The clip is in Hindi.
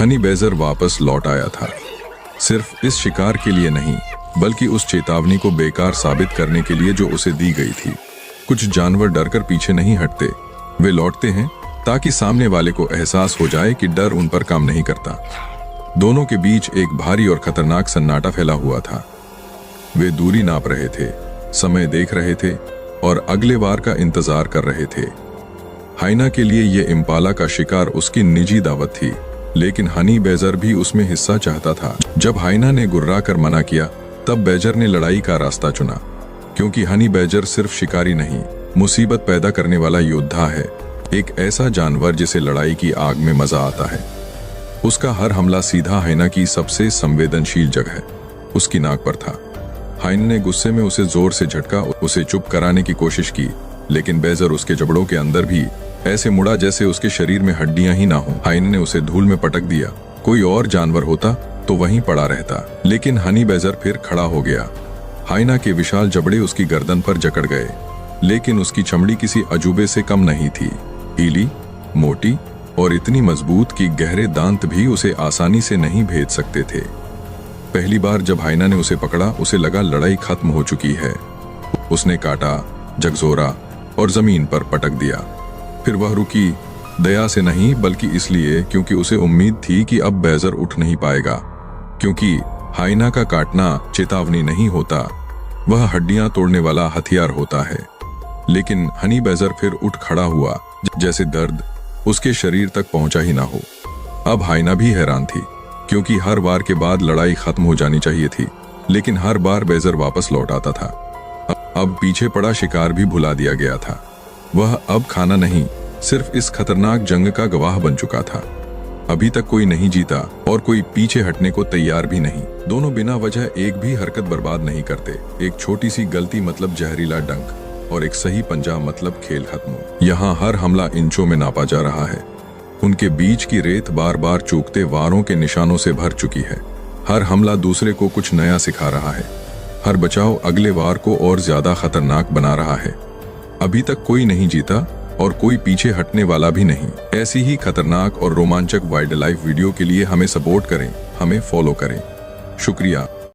हनी बैजर वापस लौट आया था, सिर्फ इस शिकार के लिए नहीं बल्कि उस चेतावनी को बेकार साबित करने के लिए जो उसे दी गई थी। कुछ जानवर डरकर पीछे नहीं हटते, वे लौटते हैं ताकि सामने वाले को एहसास हो जाए कि डर उन पर काम नहीं करता। दोनों के बीच एक भारी और खतरनाक सन्नाटा फैला हुआ था। वे दूरी नाप रहे थे, समय देख रहे थे और अगले वार का इंतजार कर रहे थे। हाइना के लिए ये इम्पाला का शिकार उसकी निजी दावत थी, लेकिन हनी बैजर भी उसमें हिस्सा चाहता था। जब हाइना ने गुर्रा कर मना किया, तब बैजर ने लड़ाई का रास्ता चुना, क्योंकि हनी बैजर सिर्फ शिकारी नहीं, मुसीबत पैदा करने वाला योद्धा है, एक ऐसा जानवर जिसे लड़ाई की आग में मजा आता है। उसका हर हमला सीधा हाइना की सबसे संवेदनशील जगह, उसकी नाक पर था। हाइना ने गुस्से में उसे जोर से झटका, उसे चुप कराने की कोशिश की, लेकिन बैजर उसके जबड़ों के अंदर भी ऐसे मुड़ा जैसे उसके शरीर में हड्डियां ही ना हो। हाइना ने उसे धूल में पटक दिया। कोई और जानवर होता तो वहीं पड़ा रहता, लेकिन हनी बैजर फिर खड़ा हो गया। हाइना के विशाल जबड़े उसकी गर्दन पर जकड़ गए, लेकिन उसकी चमड़ी किसी अजूबे से कम नहीं थी, पीली, मोटी और इतनी मजबूत कि गहरे दांत भी उसे आसानी से नहीं भेद सकते थे। पहली बार जब हाइना ने उसे पकड़ा, उसे लगा लड़ाई खत्म हो चुकी है। उसने काटा, झकझोरा और जमीन पर पटक दिया। फिर वह रुकी, दया से नहीं बल्कि इसलिए क्योंकि उसे उम्मीद थी कि अब बैजर उठ नहीं पाएगा, क्योंकि हाइना का काटना चेतावनी नहीं होता, वह हड्डियां तोड़ने वाला हथियार होता है। लेकिन हनी बैजर फिर उठ खड़ा हुआ, जैसे दर्द उसके शरीर तक पहुंचा ही ना हो। अब हाइना भी हैरान थी, क्योंकि हर वार के बाद लड़ाई खत्म हो जानी चाहिए थी, लेकिन हर बार बैजर वापस लौट आता था। अब पीछे पड़ा शिकार भी भुला दिया गया था। वह अब खाना नहीं, सिर्फ इस खतरनाक जंग का गवाह बन चुका था। अभी तक कोई नहीं जीता और कोई पीछे हटने को तैयार भी नहीं। दोनों बिना वजह एक भी हरकत बर्बाद नहीं करते। एक छोटी सी गलती मतलब जहरीला डंक, और एक सही पंजा मतलब खेल खत्म। यहाँ हर हमला इंचों में नापा जा रहा है। उनके बीच की रेत बार बार चूकते वारों के निशानों से भर चुकी है। हर हमला दूसरे को कुछ नया सिखा रहा है। हर बचाव अगले वार को और ज्यादा खतरनाक बना रहा है। अभी तक कोई नहीं जीता और कोई पीछे हटने वाला भी नहीं। ऐसी ही खतरनाक और रोमांचक वाइल्ड लाइफ वीडियो के लिए हमें सपोर्ट करें, हमें फॉलो करें। शुक्रिया।